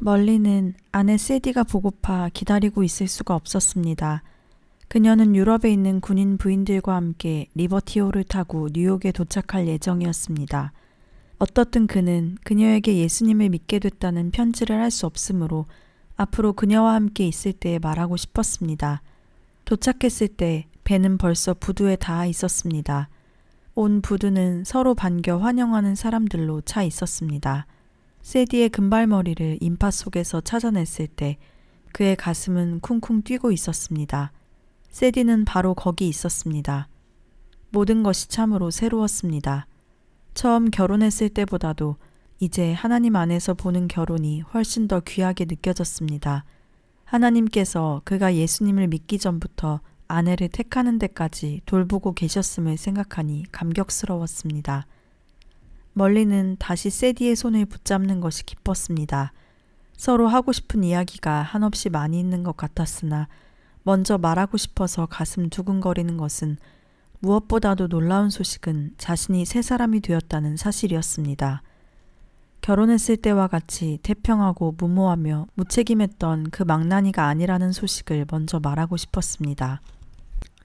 멀리는 아내 세디가 보고파 기다리고 있을 수가 없었습니다. 그녀는 유럽에 있는 군인 부인들과 함께 리버티호를 타고 뉴욕에 도착할 예정이었습니다. 어떻든 그는 그녀에게 예수님을 믿게 됐다는 편지를 할 수 없으므로 앞으로 그녀와 함께 있을 때 말하고 싶었습니다. 도착했을 때 배는 벌써 부두에 닿아 있었습니다. 온 부두는 서로 반겨 환영하는 사람들로 차 있었습니다. 세디의 금발머리를 인파 속에서 찾아냈을 때 그의 가슴은 쿵쿵 뛰고 있었습니다. 세디는 바로 거기 있었습니다. 모든 것이 참으로 새로웠습니다. 처음 결혼했을 때보다도 이제 하나님 안에서 보는 결혼이 훨씬 더 귀하게 느껴졌습니다. 하나님께서 그가 예수님을 믿기 전부터 아내를 택하는 데까지 돌보고 계셨음을 생각하니 감격스러웠습니다. 멀리는 다시 세디의 손을 붙잡는 것이 기뻤습니다. 서로 하고 싶은 이야기가 한없이 많이 있는 것 같았으나 먼저 말하고 싶어서 가슴 두근거리는 것은 무엇보다도 놀라운 소식은 자신이 새 사람이 되었다는 사실이었습니다. 결혼했을 때와 같이 태평하고 무모하며 무책임했던 그 망나니가 아니라는 소식을 먼저 말하고 싶었습니다.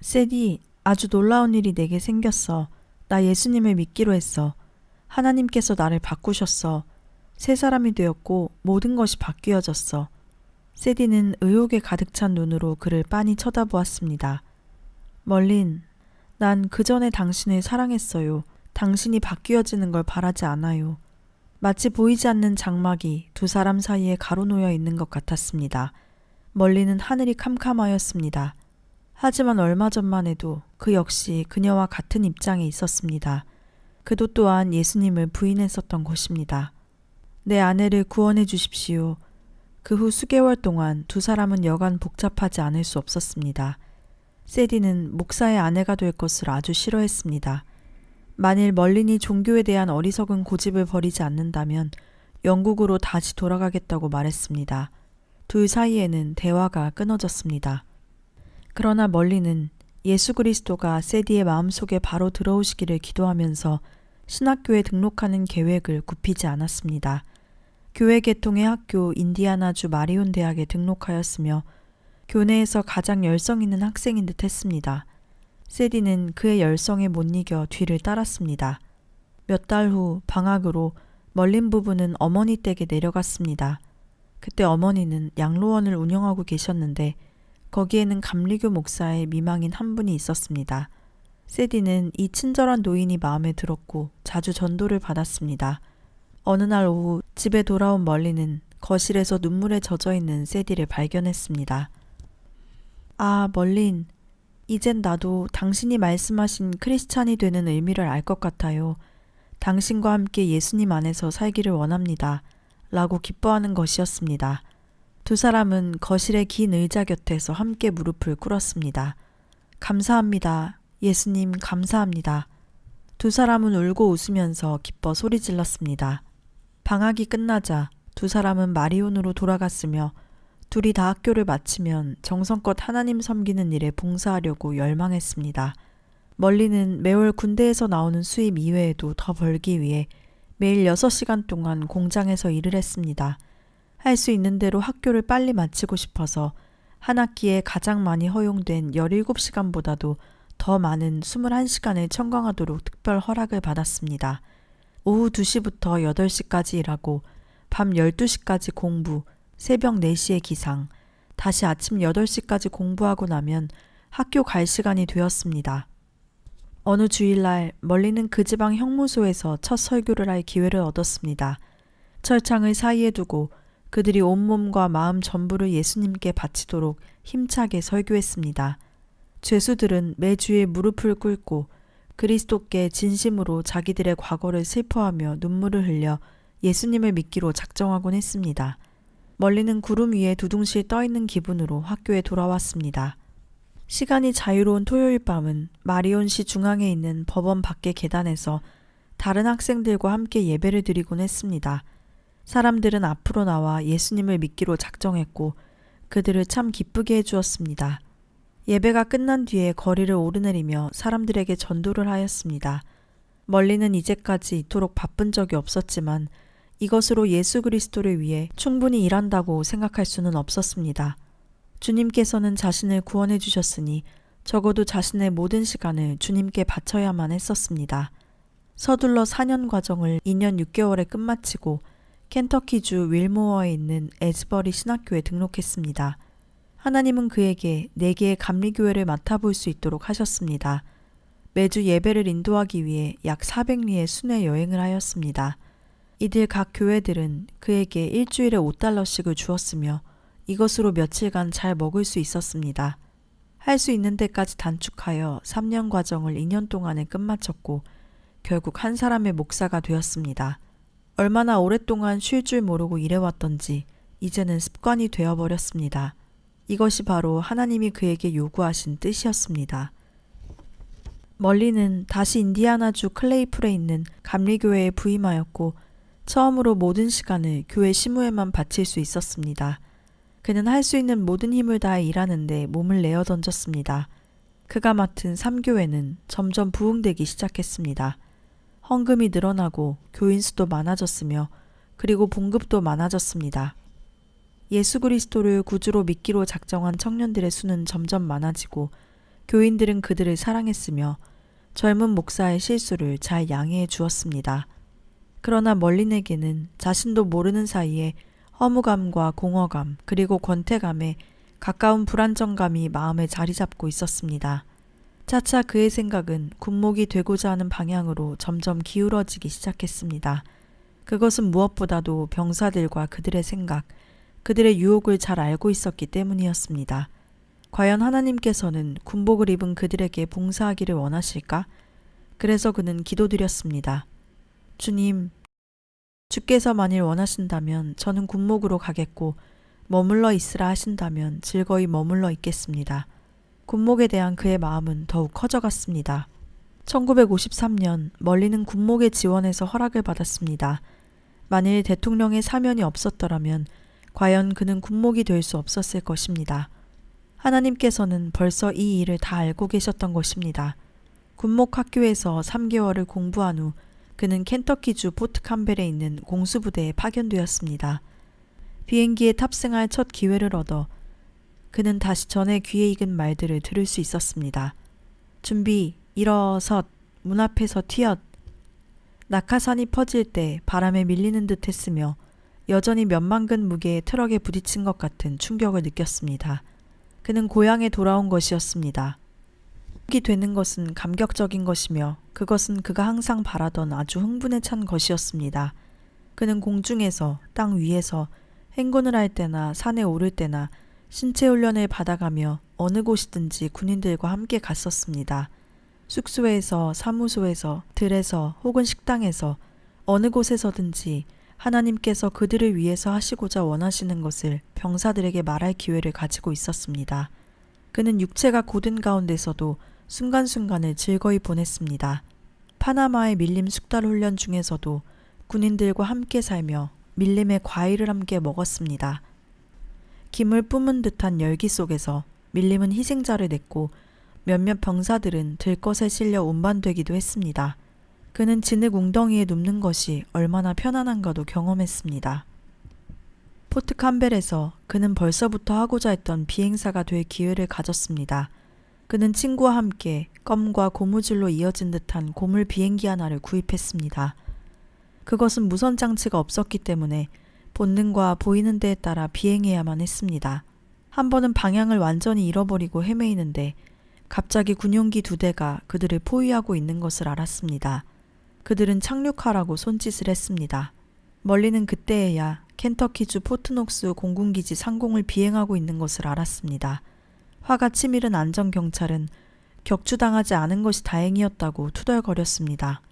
세디, 아주 놀라운 일이 내게 생겼어. 나 예수님을 믿기로 했어. 하나님께서 나를 바꾸셨어. 새 사람이 되었고 모든 것이 바뀌어졌어. 세디는 의욕에 가득 찬 눈으로 그를 빤히 쳐다보았습니다. 멀린, 난 그전에 당신을 사랑했어요. 당신이 바뀌어지는 걸 바라지 않아요. 마치 보이지 않는 장막이 두 사람 사이에 가로놓여 있는 것 같았습니다. 멀리는 하늘이 캄캄하였습니다. 하지만 얼마 전만 해도 그 역시 그녀와 같은 입장에 있었습니다. 그도 또한 예수님을 부인했었던 것입니다. 내 아내를 구원해 주십시오. 그 후 수개월 동안 두 사람은 여간 복잡하지 않을 수 없었습니다. 세디는 목사의 아내가 될 것을 아주 싫어했습니다. 만일 멀린이 종교에 대한 어리석은 고집을 버리지 않는다면 영국으로 다시 돌아가겠다고 말했습니다. 둘 사이에는 대화가 끊어졌습니다. 그러나 멀린은 예수 그리스도가 세디의 마음속에 바로 들어오시기를 기도하면서 신학교에 등록하는 계획을 굽히지 않았습니다. 교회 계통의 학교 인디아나주 마리온 대학에 등록하였으며 교내에서 가장 열성 있는 학생인 듯 했습니다. 세디는 그의 열성에 못 이겨 뒤를 따랐습니다. 몇 달 후 방학으로 멀린 부부는 어머니 댁에 내려갔습니다. 그때 어머니는 양로원을 운영하고 계셨는데 거기에는 감리교 목사의 미망인 한 분이 있었습니다. 세디는 이 친절한 노인이 마음에 들었고 자주 전도를 받았습니다. 어느 날 오후 집에 돌아온 멀리는 거실에서 눈물에 젖어있는 세디를 발견했습니다. 아, 멀린. 이젠 나도 당신이 말씀하신 크리스찬이 되는 의미를 알 것 같아요. 당신과 함께 예수님 안에서 살기를 원합니다. 라고 기뻐하는 것이었습니다. 두 사람은 거실의 긴 의자 곁에서 함께 무릎을 꿇었습니다. 감사합니다. 예수님 감사합니다. 두 사람은 울고 웃으면서 기뻐 소리 질렀습니다. 방학이 끝나자 두 사람은 마리온으로 돌아갔으며 둘이 다 학교를 마치면 정성껏 하나님 섬기는 일에 봉사하려고 열망했습니다. 멀리는 매월 군대에서 나오는 수입 이외에도 더 벌기 위해 매일 6시간 동안 공장에서 일을 했습니다. 할 수 있는 대로 학교를 빨리 마치고 싶어서 한 학기에 가장 많이 허용된 17시간보다도 더 많은 21시간을 청강하도록 특별 허락을 받았습니다. 오후 2시부터 8시까지 일하고 밤 12시까지 공부, 새벽 4시에 기상, 다시 아침 8시까지 공부하고 나면 학교 갈 시간이 되었습니다. 어느 주일날 멀리는 그 지방 형무소에서 첫 설교를 할 기회를 얻었습니다. 철창을 사이에 두고 그들이 온몸과 마음 전부를 예수님께 바치도록 힘차게 설교했습니다. 죄수들은 매주에 무릎을 꿇고 그리스도께 진심으로 자기들의 과거를 슬퍼하며 눈물을 흘려 예수님을 믿기로 작정하곤 했습니다. 멀리는 구름 위에 두둥실 떠있는 기분으로 학교에 돌아왔습니다. 시간이 자유로운 토요일 밤은 마리온시 중앙에 있는 법원 밖의 계단에서 다른 학생들과 함께 예배를 드리곤 했습니다. 사람들은 앞으로 나와 예수님을 믿기로 작정했고 그들을 참 기쁘게 해주었습니다. 예배가 끝난 뒤에 거리를 오르내리며 사람들에게 전도를 하였습니다. 멀리는 이제까지 이토록 바쁜 적이 없었지만 이것으로 예수 그리스도를 위해 충분히 일한다고 생각할 수는 없었습니다. 주님께서는 자신을 구원해 주셨으니 적어도 자신의 모든 시간을 주님께 바쳐야만 했었습니다. 서둘러 4년 과정을 2년 6개월에 끝마치고 켄터키주 윌모어에 있는 에즈버리 신학교에 등록했습니다. 하나님은 그에게 4개의 감리교회를 맡아볼 수 있도록 하셨습니다. 매주 예배를 인도하기 위해 약 400리의 순회 여행을 하였습니다. 이들 각 교회들은 그에게 일주일에 $5씩을 주었으며 이것으로 며칠간 잘 먹을 수 있었습니다. 할 수 있는 데까지 단축하여 3년 과정을 2년 동안에 끝마쳤고 결국 한 사람의 목사가 되었습니다. 얼마나 오랫동안 쉴 줄 모르고 일해왔던지 이제는 습관이 되어버렸습니다. 이것이 바로 하나님이 그에게 요구하신 뜻이었습니다. 멀리는 다시 인디아나주 클레이풀에 있는 감리교회에 부임하였고 처음으로 모든 시간을 교회事務에만 바칠 수 있었습니다. 그는 할 수 있는 모든 힘을 다해 일하는데 몸을 내어 던졌습니다. 그가 맡은 3교회는 점점 부흥되기 시작했습니다. 헌금이 늘어나고 교인 수도 많아졌으며 그리고 봉급도 많아졌습니다. 예수 그리스도를 구주로 믿기로 작정한 청년들의 수는 점점 많아지고 교인들은 그들을 사랑했으며 젊은 목사의 실수를 잘 양해해 주었습니다. 그러나 멀린에게는 자신도 모르는 사이에 허무감과 공허감 그리고 권태감에 가까운 불안정감이 마음에 자리 잡고 있었습니다. 차차 그의 생각은 군목이 되고자 하는 방향으로 점점 기울어지기 시작했습니다. 그것은 무엇보다도 병사들과 그들의 생각, 그들의 유혹을 잘 알고 있었기 때문이었습니다. 과연 하나님께서는 군복을 입은 그들에게 봉사하기를 원하실까? 그래서 그는 기도드렸습니다. 주님, 주께서 만일 원하신다면 저는 군목으로 가겠고 머물러 있으라 하신다면 즐거이 머물러 있겠습니다. 군목에 대한 그의 마음은 더욱 커져갔습니다. 1953년 멀리는 군목의 지원에서 허락을 받았습니다. 만일 대통령의 사면이 없었더라면 과연 그는 군목이 될 수 없었을 것입니다. 하나님께서는 벌써 이 일을 다 알고 계셨던 것입니다. 군목 학교에서 3개월을 공부한 후 그는 켄터키주 포트 캠벨에 있는 공수부대에 파견되었습니다. 비행기에 탑승할 첫 기회를 얻어 그는 다시 전에 귀에 익은 말들을 들을 수 있었습니다. 준비, 일어섰, 문 앞에서 튀엇. 낙하산이 퍼질 때 바람에 밀리는 듯 했으며 여전히 몇만 근 무게의 트럭에 부딪힌 것 같은 충격을 느꼈습니다. 그는 고향에 돌아온 것이었습니다. 이 되는 것은 감격적인 것이며 그것은 그가 항상 바라던 아주 흥분에 찬 것이었습니다. 그는 공중에서, 땅 위에서, 행군을 할 때나 산에 오를 때나 신체 훈련을 받아가며 어느 곳이든지 군인들과 함께 갔었습니다. 숙소에서, 사무소에서, 들에서 혹은 식당에서 어느 곳에서든지 하나님께서 그들을 위해서 하시고자 원하시는 것을 병사들에게 말할 기회를 가지고 있었습니다. 그는 육체가 고된 가운데서도 순간순간을 즐거이 보냈습니다. 파나마의 밀림 숙달 훈련 중에서도 군인들과 함께 살며 밀림의 과일을 함께 먹었습니다. 김을 뿜은 듯한 열기 속에서 밀림은 희생자를 냈고 몇몇 병사들은 들것에 실려 운반되기도 했습니다. 그는 진흙 웅덩이에 눕는 것이 얼마나 편안한가도 경험했습니다. 포트 캠벨에서 그는 벌써부터 하고자 했던 비행사가 될 기회를 가졌습니다. 그는 친구와 함께 껌과 고무줄로 이어진 듯한 고물 비행기 하나를 구입했습니다. 그것은 무선 장치가 없었기 때문에 본능과 보이는 데에 따라 비행해야만 했습니다. 한 번은 방향을 완전히 잃어버리고 헤매이는데 갑자기 군용기 2대가 그들을 포위하고 있는 것을 알았습니다. 그들은 착륙하라고 손짓을 했습니다. 멀리는 그때에야 켄터키주 포트녹스 공군기지 상공을 비행하고 있는 것을 알았습니다. 화가 치밀은 안전경찰은 격추당하지 않은 것이 다행이었다고 투덜거렸습니다.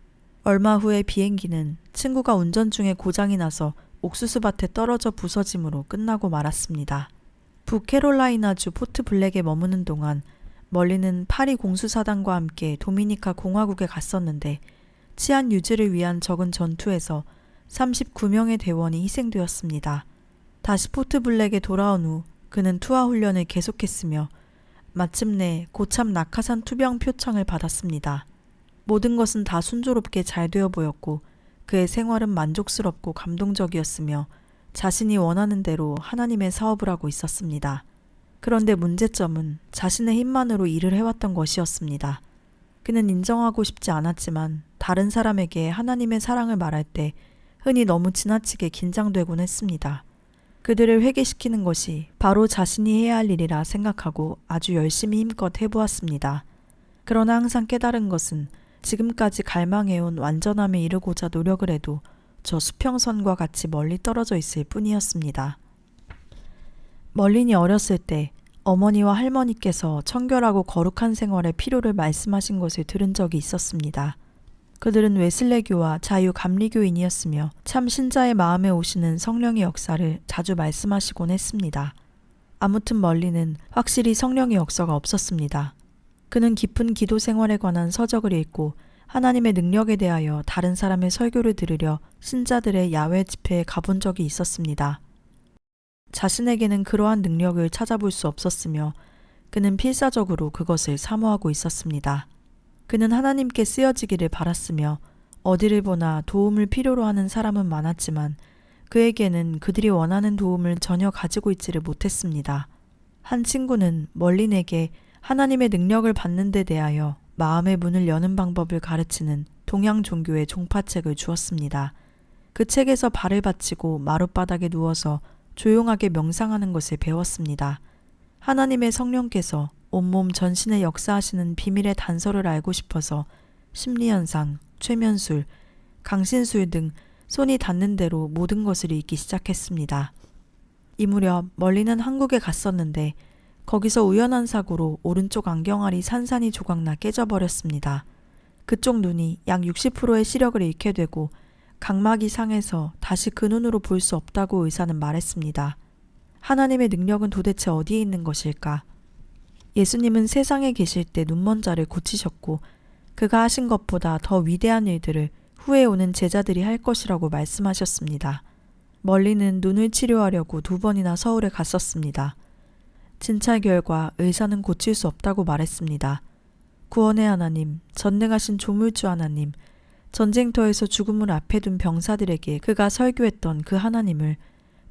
얼마 후에 비행기는 친구가 운전 중에 고장이 나서 옥수수밭에 떨어져 부서짐으로 끝나고 말았습니다. 북캐롤라이나주 포트 블랙에 머무는 동안 멀리는 파리 공수사단과 함께 도미니카 공화국에 갔었는데 치안 유지를 위한 적은 전투에서 39명의 대원이 희생되었습니다. 다시 포트 블랙에 돌아온 후 그는 투하 훈련을 계속했으며 마침내 고참 낙하산 투병 표창을 받았습니다. 모든 것은 다 순조롭게 잘 되어 보였고 그의 생활은 만족스럽고 감동적이었으며 자신이 원하는 대로 하나님의 사업을 하고 있었습니다. 그런데 문제점은 자신의 힘만으로 일을 해왔던 것이었습니다. 그는 인정하고 싶지 않았지만 다른 사람에게 하나님의 사랑을 말할 때 흔히 너무 지나치게 긴장되곤 했습니다. 그들을 회개시키는 것이 바로 자신이 해야 할 일이라 생각하고 아주 열심히 힘껏 해보았습니다. 그러나 항상 깨달은 것은 지금까지 갈망해온 완전함에 이르고자 노력을 해도 저 수평선과 같이 멀리 떨어져 있을 뿐이었습니다. 멀린이 어렸을 때 어머니와 할머니께서 청결하고 거룩한 생활의 필요를 말씀하신 것을 들은 적이 있었습니다. 그들은 웨슬레교와 자유감리교인이었으며 참 신자의 마음에 오시는 성령의 역사를 자주 말씀하시곤 했습니다. 아무튼 멀린은 확실히 성령의 역사가 없었습니다. 그는 깊은 기도 생활에 관한 서적을 읽고 하나님의 능력에 대하여 다른 사람의 설교를 들으려 신자들의 야외 집회에 가본 적이 있었습니다. 자신에게는 그러한 능력을 찾아볼 수 없었으며 그는 필사적으로 그것을 사모하고 있었습니다. 그는 하나님께 쓰여지기를 바랐으며 어디를 보나 도움을 필요로 하는 사람은 많았지만 그에게는 그들이 원하는 도움을 전혀 가지고 있지를 못했습니다. 한 친구는 멀린에게 하나님의 능력을 받는 데 대하여 마음의 문을 여는 방법을 가르치는 동양 종교의 종파책을 주었습니다. 그 책에서 발을 받치고 마룻바닥에 누워서 조용하게 명상하는 것을 배웠습니다. 하나님의 성령께서 온몸 전신에 역사하시는 비밀의 단서를 알고 싶어서 심리현상, 최면술, 강신술 등 손이 닿는 대로 모든 것을 읽기 시작했습니다. 이 무렵 멀리는 한국에 갔었는데 거기서 우연한 사고로 오른쪽 안경알이 산산이 조각나 깨져버렸습니다. 그쪽 눈이 약 60%의 시력을 잃게 되고 각막이 상해서 다시 그 눈으로 볼 수 없다고 의사는 말했습니다. 하나님의 능력은 도대체 어디에 있는 것일까? 예수님은 세상에 계실 때 눈먼 자를 고치셨고 그가 하신 것보다 더 위대한 일들을 후에 오는 제자들이 할 것이라고 말씀하셨습니다. 멀리는 눈을 치료하려고 2번이나 서울에 갔었습니다. 진찰 결과 의사는 고칠 수 없다고 말했습니다. 구원의 하나님, 전능하신 조물주 하나님, 전쟁터에서 죽음을 앞에 둔 병사들에게 그가 설교했던 그 하나님을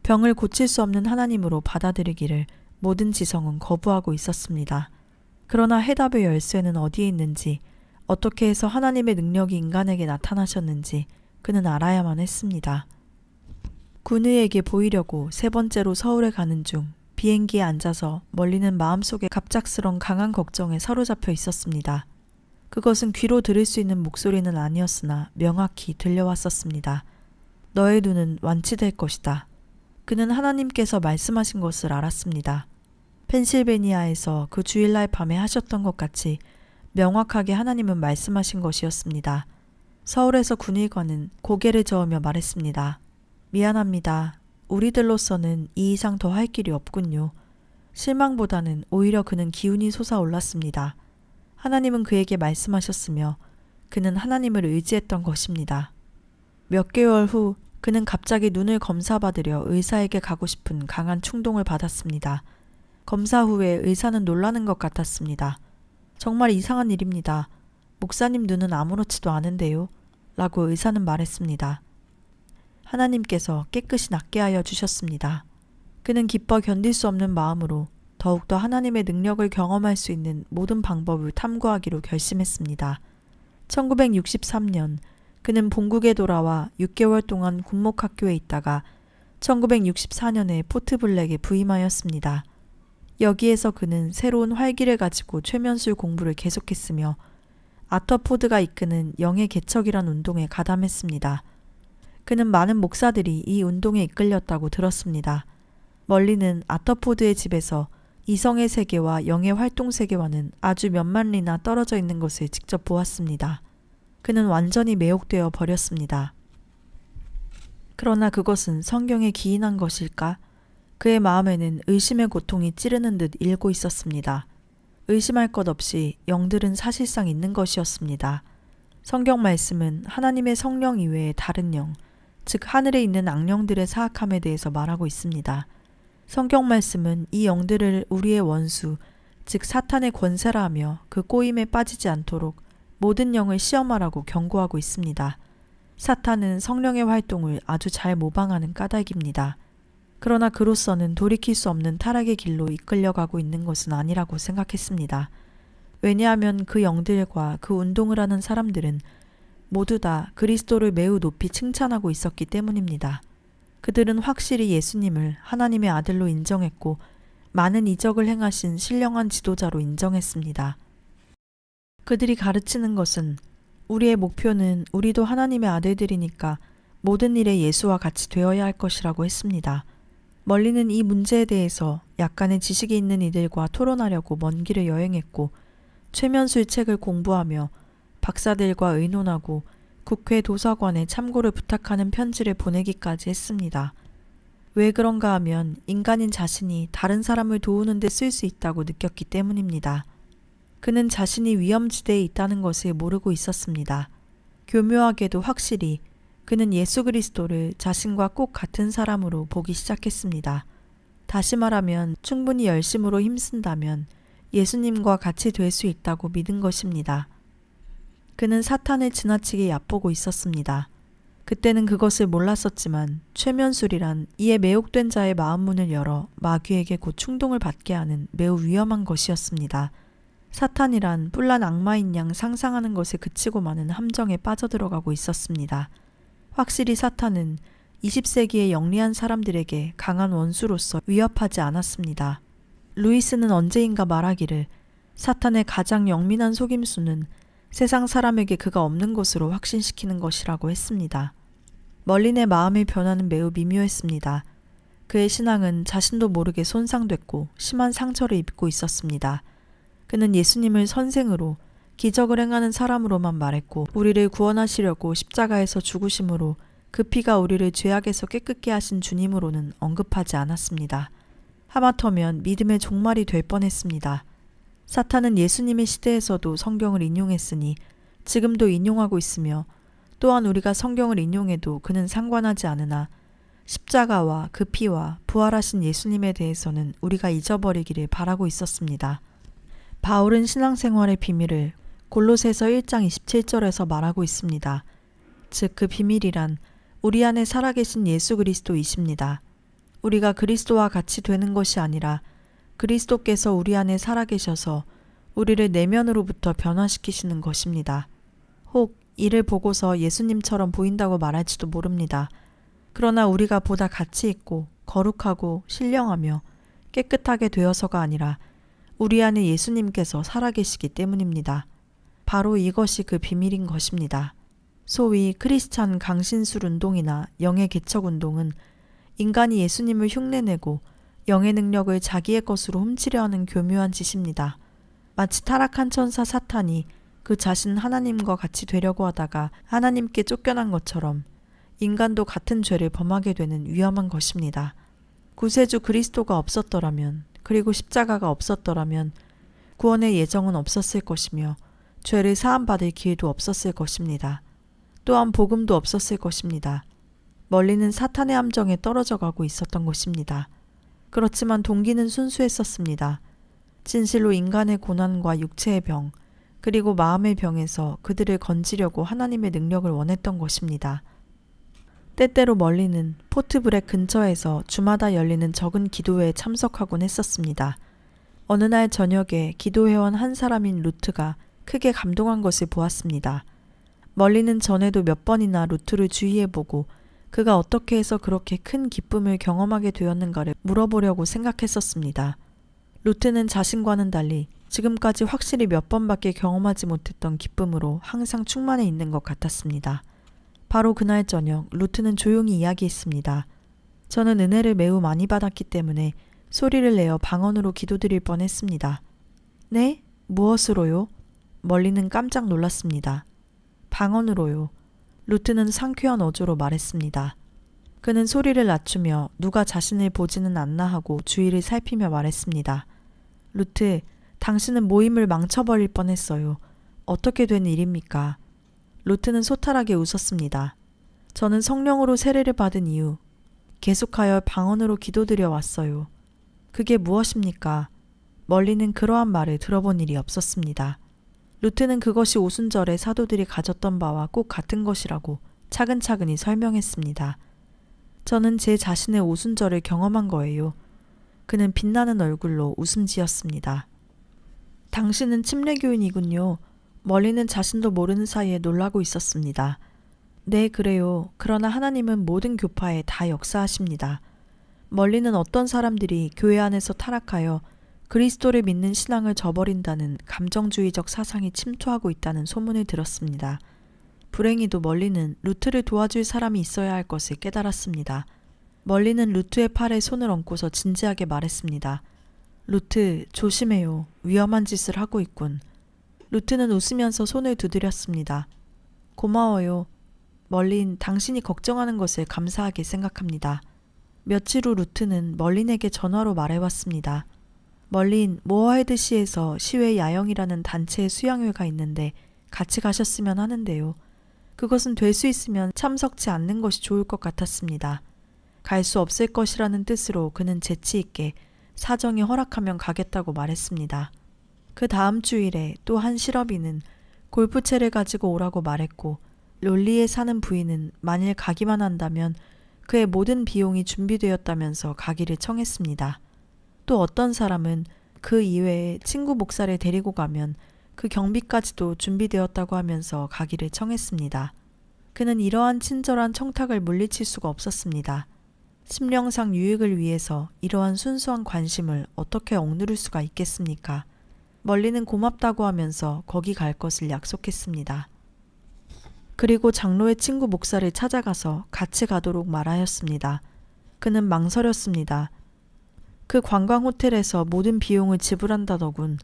병을 고칠 수 없는 하나님으로 받아들이기를 모든 지성은 거부하고 있었습니다. 그러나 해답의 열쇠는 어디에 있는지, 어떻게 해서 하나님의 능력이 인간에게 나타나셨는지 그는 알아야만 했습니다. 군의에게 보이려고 3번째로 서울에 가는 중 비행기에 앉아서 멀리는 마음속에 갑작스런 강한 걱정에 사로잡혀 있었습니다. 그것은 귀로 들을 수 있는 목소리는 아니었으나 명확히 들려왔었습니다. 너의 눈은 완치될 것이다. 그는 하나님께서 말씀하신 것을 알았습니다. 펜실베니아에서 그 주일날 밤에 하셨던 것 같이 명확하게 하나님은 말씀하신 것이었습니다. 서울에서 군의관은 고개를 저으며 말했습니다. 미안합니다. 우리들로서는 이 이상 더 할 길이 없군요. 실망보다는 오히려 그는 기운이 솟아올랐습니다. 하나님은 그에게 말씀하셨으며 그는 하나님을 의지했던 것입니다. 몇 개월 후 그는 갑자기 눈을 검사받으려 의사에게 가고 싶은 강한 충동을 받았습니다. 검사 후에 의사는 놀라는 것 같았습니다. 정말 이상한 일입니다. 목사님 눈은 아무렇지도 않은데요. 라고 의사는 말했습니다. 하나님께서 깨끗이 낫게 하여 주셨습니다. 그는 기뻐 견딜 수 없는 마음으로 더욱더 하나님의 능력을 경험할 수 있는 모든 방법을 탐구하기로 결심했습니다. 1963년 그는 본국에 돌아와 6개월 동안 군목학교에 있다가 1964년에 포트블랙에 부임하였습니다. 여기에서 그는 새로운 활기를 가지고 최면술 공부를 계속했으며 아터포드가 이끄는 영의 개척이란 운동에 가담했습니다. 그는 많은 목사들이 이 운동에 이끌렸다고 들었습니다. 멀리는 아터포드의 집에서 이성의 세계와 영의 활동 세계와는 아주 몇만 리나 떨어져 있는 것을 직접 보았습니다. 그는 완전히 매혹되어 버렸습니다. 그러나 그것은 성경에 기인한 것일까? 그의 마음에는 의심의 고통이 찌르는 듯 일고 있었습니다. 의심할 것 없이 영들은 사실상 있는 것이었습니다. 성경 말씀은 하나님의 성령 이외의 다른 영, 즉 하늘에 있는 악령들의 사악함에 대해서 말하고 있습니다. 성경 말씀은 이 영들을 우리의 원수, 즉 사탄의 권세라 하며 그 꼬임에 빠지지 않도록 모든 영을 시험하라고 경고하고 있습니다. 사탄은 성령의 활동을 아주 잘 모방하는 까닭입니다. 그러나 그로서는 돌이킬 수 없는 타락의 길로 이끌려가고 있는 것은 아니라고 생각했습니다. 왜냐하면 그 영들과 그 운동을 하는 사람들은 모두 다 그리스도를 매우 높이 칭찬하고 있었기 때문입니다. 그들은 확실히 예수님을 하나님의 아들로 인정했고 많은 이적을 행하신 신령한 지도자로 인정했습니다. 그들이 가르치는 것은 우리의 목표는 우리도 하나님의 아들들이니까 모든 일에 예수와 같이 되어야 할 것이라고 했습니다. 멀리는 이 문제에 대해서 약간의 지식이 있는 이들과 토론하려고 먼 길을 여행했고 최면술 책을 공부하며 박사들과 의논하고 국회 도서관에 참고를 부탁하는 편지를 보내기까지 했습니다. 왜 그런가 하면 인간인 자신이 다른 사람을 도우는 데 쓸 수 있다고 느꼈기 때문입니다. 그는 자신이 위험지대에 있다는 것을 모르고 있었습니다. 교묘하게도 확실히 그는 예수 그리스도를 자신과 꼭 같은 사람으로 보기 시작했습니다. 다시 말하면 충분히 열심으로 힘쓴다면 예수님과 같이 될 수 있다고 믿은 것입니다. 그는 사탄을 지나치게 얕보고 있었습니다. 그때는 그것을 몰랐었지만 최면술이란 이에 매혹된 자의 마음문을 열어 마귀에게 곧 충동을 받게 하는 매우 위험한 것이었습니다. 사탄이란 뿔난 악마인 양 상상하는 것에 그치고 마는 함정에 빠져들어가고 있었습니다. 확실히 사탄은 20세기의 영리한 사람들에게 강한 원수로서 위협하지 않았습니다. 루이스는 언제인가 말하기를 사탄의 가장 영민한 속임수는 세상 사람에게 그가 없는 것으로 확신시키는 것이라고 했습니다. 멀린의 마음의 변화는 매우 미묘했습니다. 그의 신앙은 자신도 모르게 손상됐고 심한 상처를 입고 있었습니다. 그는 예수님을 선생으로 기적을 행하는 사람으로만 말했고 우리를 구원하시려고 십자가에서 죽으심으로 그 피가 우리를 죄악에서 깨끗게 하신 주님으로는 언급하지 않았습니다. 하마터면 믿음의 종말이 될 뻔했습니다. 사탄은 예수님의 시대에서도 성경을 인용했으니 지금도 인용하고 있으며 또한 우리가 성경을 인용해도 그는 상관하지 않으나 십자가와 그 피와 부활하신 예수님에 대해서는 우리가 잊어버리기를 바라고 있었습니다. 바울은 신앙생활의 비밀을 골로새서 1장 27절에서 말하고 있습니다. 즉 그 비밀이란 우리 안에 살아계신 예수 그리스도이십니다. 우리가 그리스도와 같이 되는 것이 아니라 그리스도께서 우리 안에 살아계셔서 우리를 내면으로부터 변화시키시는 것입니다. 혹 이를 보고서 예수님처럼 보인다고 말할지도 모릅니다. 그러나 우리가 보다 가치 있고 거룩하고 신령하며 깨끗하게 되어서가 아니라 우리 안에 예수님께서 살아계시기 때문입니다. 바로 이것이 그 비밀인 것입니다. 소위 크리스찬 강신술 운동이나 영의 개척 운동은 인간이 예수님을 흉내내고 영의 능력을 자기의 것으로 훔치려 하는 교묘한 짓입니다. 마치 타락한 천사 사탄이 그 자신 하나님과 같이 되려고 하다가 하나님께 쫓겨난 것처럼 인간도 같은 죄를 범하게 되는 위험한 것입니다. 구세주 그리스도가 없었더라면 그리고 십자가가 없었더라면 구원의 예정은 없었을 것이며 죄를 사함받을 기회도 없었을 것입니다. 또한 복음도 없었을 것입니다. 멀리는 사탄의 함정에 떨어져 가고 있었던 것입니다. 그렇지만 동기는 순수했었습니다. 진실로 인간의 고난과 육체의 병, 그리고 마음의 병에서 그들을 건지려고 하나님의 능력을 원했던 것입니다. 때때로 멀리는 포트브렉 근처에서 주마다 열리는 적은 기도회에 참석하곤 했었습니다. 어느 날 저녁에 기도회원 한 사람인 루트가 크게 감동한 것을 보았습니다. 멀리는 전에도 몇 번이나 루트를 주의해보고 그가 어떻게 해서 그렇게 큰 기쁨을 경험하게 되었는가를 물어보려고 생각했었습니다. 루트는 자신과는 달리 지금까지 확실히 몇 번밖에 경험하지 못했던 기쁨으로 항상 충만해 있는 것 같았습니다. 바로 그날 저녁 루트는 조용히 이야기했습니다. 저는 은혜를 매우 많이 받았기 때문에 소리를 내어 방언으로 기도드릴 뻔했습니다. 네? 무엇으로요? 멀리는 깜짝 놀랐습니다. 방언으로요. 루트는 상쾌한 어조로 말했습니다. 그는 소리를 낮추며 누가 자신을 보지는 않나 하고 주위를 살피며 말했습니다. 루트, 당신은 모임을 망쳐버릴 뻔했어요. 어떻게 된 일입니까? 루트는 소탈하게 웃었습니다. 저는 성령으로 세례를 받은 이후 계속하여 방언으로 기도드려 왔어요. 그게 무엇입니까? 멀리는 그러한 말을 들어본 일이 없었습니다. 루트는 그것이 오순절에 사도들이 가졌던 바와 꼭 같은 것이라고 차근차근히 설명했습니다. 저는 제 자신의 오순절을 경험한 거예요. 그는 빛나는 얼굴로 웃음 지었습니다. 당신은 침례교인이군요. 멀리는 자신도 모르는 사이에 놀라고 있었습니다. 네, 그래요. 그러나 하나님은 모든 교파에 다 역사하십니다. 멀리는 어떤 사람들이 교회 안에서 타락하여 그리스도를 믿는 신앙을 저버린다는 감정주의적 사상이 침투하고 있다는 소문을 들었습니다. 불행히도 멀리는 루트를 도와줄 사람이 있어야 할 것을 깨달았습니다. 멀리는 루트의 팔에 손을 얹고서 진지하게 말했습니다. 루트, 조심해요. 위험한 짓을 하고 있군. 루트는 웃으면서 손을 두드렸습니다. 고마워요. 멀린, 당신이 걱정하는 것을 감사하게 생각합니다. 며칠 후 루트는 멀린에게 전화로 말해왔습니다. 멀린, 모어헤드시에서 시외 야영이라는 단체의 수양회가 있는데 같이 가셨으면 하는데요. 그것은 될 수 있으면 참석치 않는 것이 좋을 것 같았습니다. 갈 수 없을 것이라는 뜻으로 그는 재치 있게 사정이 허락하면 가겠다고 말했습니다. 그 다음 주일에 또 한 실업인은 골프채를 가지고 오라고 말했고 롤리에 사는 부인은 만일 가기만 한다면 그의 모든 비용이 준비되었다면서 가기를 청했습니다. 또 어떤 사람은 그 이외에 친구 목사를 데리고 가면 그 경비까지도 준비되었다고 하면서 가기를 청했습니다. 그는 이러한 친절한 청탁을 물리칠 수가 없었습니다. 심령상 유익을 위해서 이러한 순수한 관심을 어떻게 억누를 수가 있겠습니까? 멀리는 고맙다고 하면서 거기 갈 것을 약속했습니다. 그리고 장로의 친구 목사를 찾아가서 같이 가도록 말하였습니다. 그는 망설였습니다. 그 관광 호텔에서 모든 비용을 지불한다더군.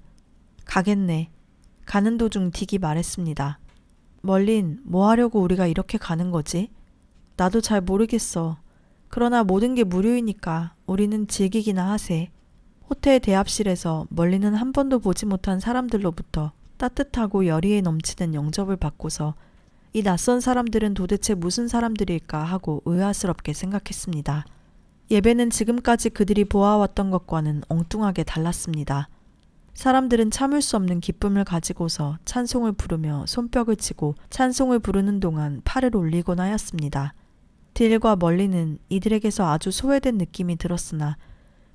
가겠네. 가는 도중 딕이 말했습니다. 멀린, 뭐 하려고 우리가 이렇게 가는 거지? 나도 잘 모르겠어. 그러나 모든 게 무료이니까 우리는 즐기기나 하세. 호텔 대합실에서 멀리는 한 번도 보지 못한 사람들로부터 따뜻하고 열의에 넘치는 영접을 받고서 이 낯선 사람들은 도대체 무슨 사람들일까 하고 의아스럽게 생각했습니다. 예배는 지금까지 그들이 보아왔던 것과는 엉뚱하게 달랐습니다. 사람들은 참을 수 없는 기쁨을 가지고서 찬송을 부르며 손뼉을 치고 찬송을 부르는 동안 팔을 올리곤 하였습니다. 딜과 멀리는 이들에게서 아주 소외된 느낌이 들었으나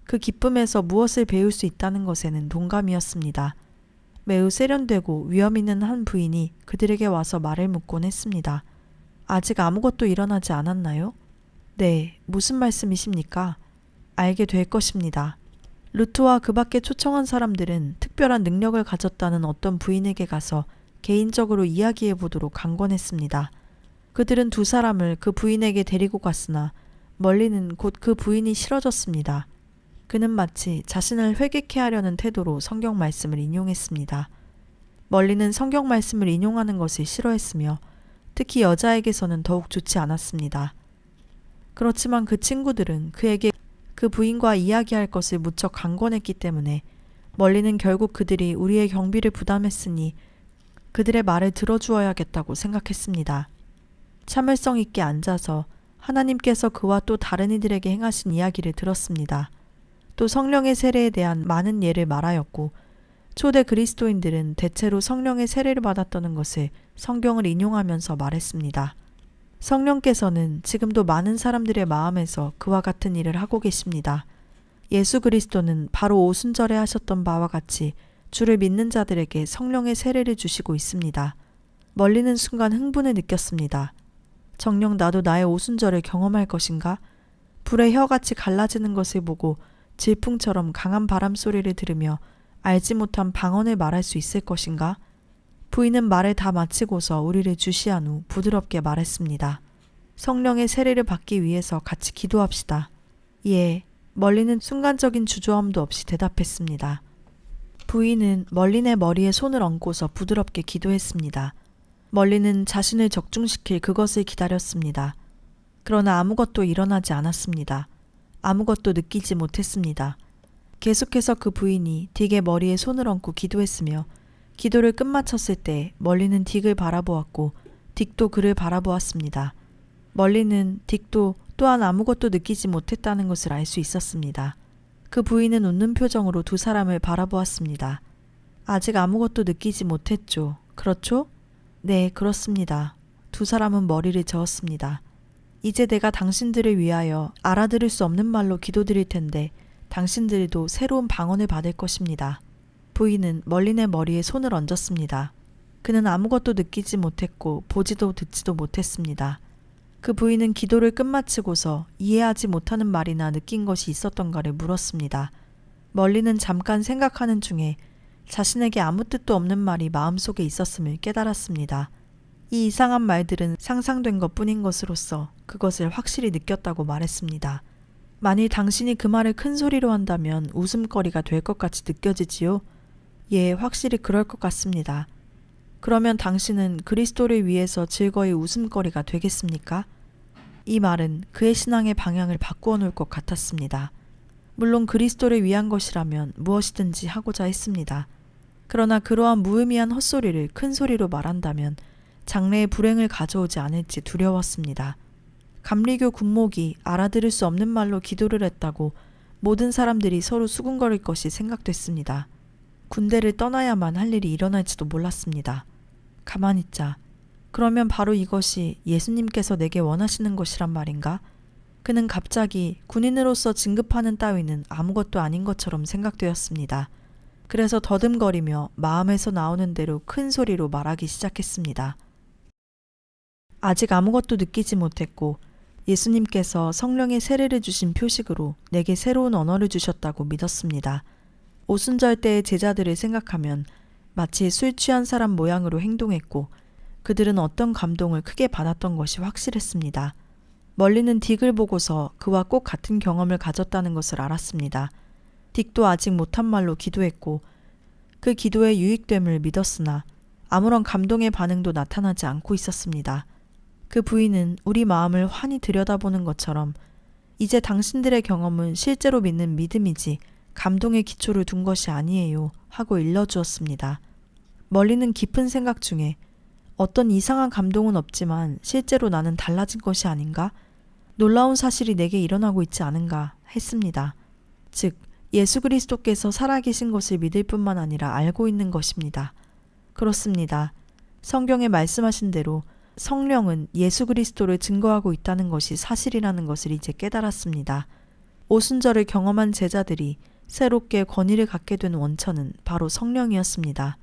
그 기쁨에서 무엇을 배울 수 있다는 것에는 동감이었습니다. 매우 세련되고 위험 있는 한 부인이 그들에게 와서 말을 묻곤 했습니다. 아직 아무것도 일어나지 않았나요? 네, 무슨 말씀이십니까? 알게 될 것입니다. 루트와 그 밖에 초청한 사람들은 특별한 능력을 가졌다는 어떤 부인에게 가서 개인적으로 이야기해 보도록 강권했습니다. 그들은 두 사람을 그 부인에게 데리고 갔으나 멀리는 곧 그 부인이 싫어졌습니다. 그는 마치 자신을 회개케 하려는 태도로 성경 말씀을 인용했습니다. 멀리는 성경 말씀을 인용하는 것을 싫어했으며 특히 여자에게서는 더욱 좋지 않았습니다. 그렇지만 그 친구들은 그에게 그 부인과 이야기할 것을 무척 강권했기 때문에 멀리는 결국 그들이 우리의 경비를 부담했으니 그들의 말을 들어주어야겠다고 생각했습니다. 참을성 있게 앉아서 하나님께서 그와 또 다른 이들에게 행하신 이야기를 들었습니다. 또 성령의 세례에 대한 많은 예를 말하였고 초대 그리스도인들은 대체로 성령의 세례를 받았다는 것을 성경을 인용하면서 말했습니다. 성령께서는 지금도 많은 사람들의 마음에서 그와 같은 일을 하고 계십니다. 예수 그리스도는 바로 오순절에 하셨던 바와 같이 주를 믿는 자들에게 성령의 세례를 주시고 있습니다. 멀리는 순간 흥분을 느꼈습니다. 정녕 나도 나의 오순절을 경험할 것인가? 불의 혀같이 갈라지는 것을 보고 질풍처럼 강한 바람 소리를 들으며 알지 못한 방언을 말할 수 있을 것인가? 부인은 말을 다 마치고서 우리를 주시한 후 부드럽게 말했습니다. 성령의 세례를 받기 위해서 같이 기도합시다. 예, 멀리는 순간적인 주저함도 없이 대답했습니다. 부인은 멀린의 머리에 손을 얹고서 부드럽게 기도했습니다. 멀리는 자신을 적중시킬 그것을 기다렸습니다. 그러나 아무것도 일어나지 않았습니다. 아무것도 느끼지 못했습니다. 계속해서 그 부인이 딕의 머리에 손을 얹고 기도했으며 기도를 끝마쳤을 때 멀리는 딕을 바라보았고 딕도 그를 바라보았습니다. 멀리는 딕도 또한 아무것도 느끼지 못했다는 것을 알 수 있었습니다. 그 부인은 웃는 표정으로 두 사람을 바라보았습니다. 아직 아무것도 느끼지 못했죠. 그렇죠? 네, 그렇습니다. 두 사람은 머리를 저었습니다. 이제 내가 당신들을 위하여 알아들을 수 없는 말로 기도드릴 텐데 당신들도 새로운 방언을 받을 것입니다. 부인은 멀린의 머리에 손을 얹었습니다. 그는 아무것도 느끼지 못했고 보지도 듣지도 못했습니다. 그 부인은 기도를 끝마치고서 이해하지 못하는 말이나 느낀 것이 있었던가를 물었습니다. 멀린은 잠깐 생각하는 중에 자신에게 아무 뜻도 없는 말이 마음속에 있었음을 깨달았습니다. 이 이상한 말들은 상상된 것뿐인 것으로서 그것을 확실히 느꼈다고 말했습니다. 만일 당신이 그 말을 큰 소리로 한다면 웃음거리가 될 것 같이 느껴지지요? 예, 확실히 그럴 것 같습니다. 그러면 당신은 그리스도를 위해서 즐거이 웃음거리가 되겠습니까? 이 말은 그의 신앙의 방향을 바꾸어 놓을 것 같았습니다. 물론 그리스도를 위한 것이라면 무엇이든지 하고자 했습니다. 그러나 그러한 무의미한 헛소리를 큰 소리로 말한다면 장래에 불행을 가져오지 않을지 두려웠습니다. 감리교 군목이 알아들을 수 없는 말로 기도를 했다고 모든 사람들이 서로 수군거릴 것이 생각됐습니다. 군대를 떠나야만 할 일이 일어날지도 몰랐습니다. 가만히 있자. 그러면 바로 이것이 예수님께서 내게 원하시는 것이란 말인가? 그는 갑자기 군인으로서 진급하는 따위는 아무것도 아닌 것처럼 생각되었습니다. 그래서 더듬거리며 마음에서 나오는 대로 큰 소리로 말하기 시작했습니다. 아직 아무것도 느끼지 못했고 예수님께서 성령의 세례를 주신 표식으로 내게 새로운 언어를 주셨다고 믿었습니다. 오순절 때의 제자들을 생각하면 마치 술 취한 사람 모양으로 행동했고 그들은 어떤 감동을 크게 받았던 것이 확실했습니다. 멀리는 딕을 보고서 그와 꼭 같은 경험을 가졌다는 것을 알았습니다. 딕도 아직 못한 말로 기도했고 그 기도의 유익됨을 믿었으나 아무런 감동의 반응도 나타나지 않고 있었습니다. 그 부인은 우리 마음을 환히 들여다보는 것처럼 이제 당신들의 경험은 실제로 믿는 믿음이지 감동의 기초를 둔 것이 아니에요 하고 일러주었습니다. 멀리는 깊은 생각 중에 어떤 이상한 감동은 없지만 실제로 나는 달라진 것이 아닌가? 놀라운 사실이 내게 일어나고 있지 않은가 했습니다. 즉 예수 그리스도께서 살아계신 것을 믿을 뿐만 아니라 알고 있는 것입니다. 그렇습니다. 성경에 말씀하신 대로 성령은 예수 그리스도를 증거하고 있다는 것이 사실이라는 것을 이제 깨달았습니다. 오순절을 경험한 제자들이 새롭게 권위를 갖게 된 원천은 바로 성령이었습니다.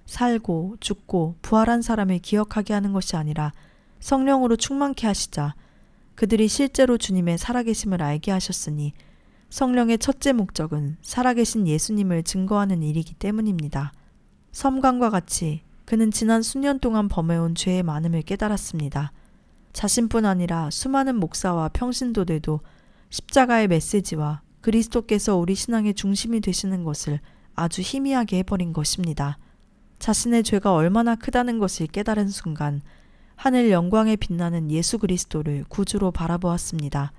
살고 죽고 부활한 사람을 기억하게 하는 것이 아니라 성령으로 충만케 하시자 그들이 실제로 주님의 살아계심을 알게 하셨으니 성령의 첫째 목적은 살아계신 예수님을 증거하는 일이기 때문입니다. 섬광과 같이 그는 지난 수년 동안 범해온 죄의 많음을 깨달았습니다. 자신뿐 아니라 수많은 목사와 평신도들도 십자가의 메시지와 그리스도께서 우리 신앙의 중심이 되시는 것을 아주 희미하게 해버린 것입니다. 자신의 죄가 얼마나 크다는 것을 깨달은 순간 하늘 영광에 빛나는 예수 그리스도를 구주로 바라보았습니다.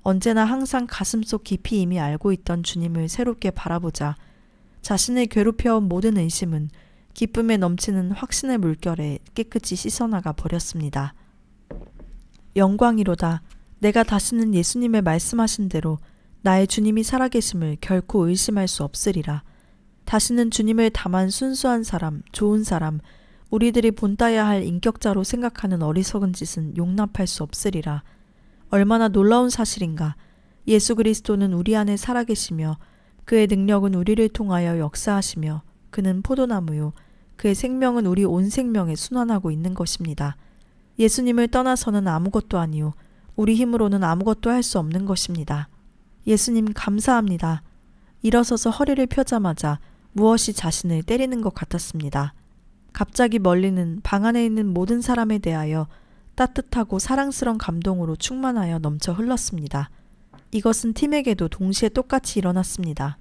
언제나 항상 가슴속 깊이 이미 알고 있던 주님을 새롭게 바라보자 자신을 괴롭혀온 모든 의심은 기쁨에 넘치는 확신의 물결에 깨끗이 씻어나가 버렸습니다. 영광이로다. 내가 다시는 예수님의 말씀하신 대로 나의 주님이 살아계심을 결코 의심할 수 없으리라. 다시는 주님을 다만 순수한 사람, 좋은 사람, 우리들이 본따야 할 인격자로 생각하는 어리석은 짓은 용납할 수 없으리라. 얼마나 놀라운 사실인가. 예수 그리스도는 우리 안에 살아계시며 그의 능력은 우리를 통하여 역사하시며 그는 포도나무요 그의 생명은 우리 온 생명에 순환하고 있는 것입니다. 예수님을 떠나서는 아무것도 아니요 우리 힘으로는 아무것도 할 수 없는 것입니다. 예수님 감사합니다. 일어서서 허리를 펴자마자 무엇이 자신을 때리는 것 같았습니다. 갑자기 멀리는 방 안에 있는 모든 사람에 대하여 따뜻하고 사랑스러운 감동으로 충만하여 넘쳐 흘렀습니다. 이것은 팀에게도 동시에 똑같이 일어났습니다.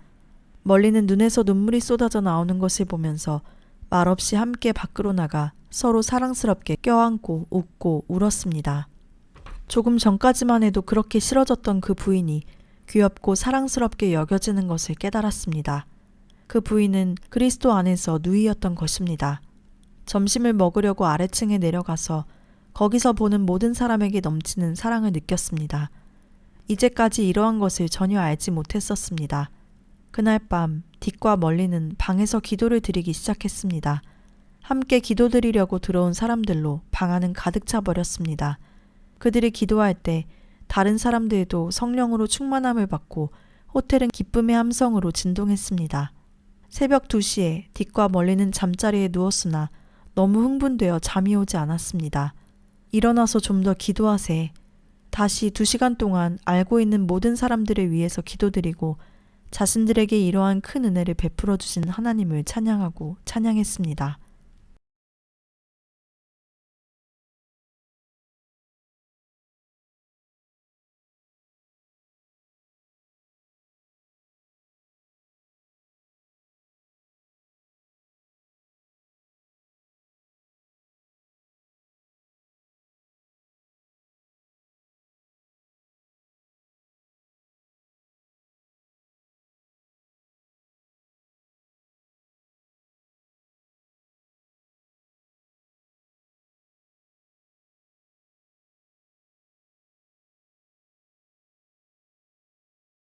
멀리는 눈에서 눈물이 쏟아져 나오는 것을 보면서 말없이 함께 밖으로 나가 서로 사랑스럽게 껴안고 웃고 울었습니다. 조금 전까지만 해도 그렇게 싫어졌던 그 부인이 귀엽고 사랑스럽게 여겨지는 것을 깨달았습니다. 그 부인은 그리스도 안에서 누이였던 것입니다. 점심을 먹으려고 아래층에 내려가서 거기서 보는 모든 사람에게 넘치는 사랑을 느꼈습니다. 이제까지 이러한 것을 전혀 알지 못했었습니다. 그날 밤 딕과 멀리는 방에서 기도를 드리기 시작했습니다. 함께 기도드리려고 들어온 사람들로 방 안은 가득 차 버렸습니다. 그들이 기도할 때 다른 사람들도 성령으로 충만함을 받고 호텔은 기쁨의 함성으로 진동했습니다. 새벽 2시에 딕과 멀리는 잠자리에 누웠으나 너무 흥분되어 잠이 오지 않았습니다. 일어나서 좀 더 기도하세. 다시 2시간 동안 알고 있는 모든 사람들을 위해서 기도드리고 자신들에게 이러한 큰 은혜를 베풀어 주신 하나님을 찬양하고 찬양했습니다.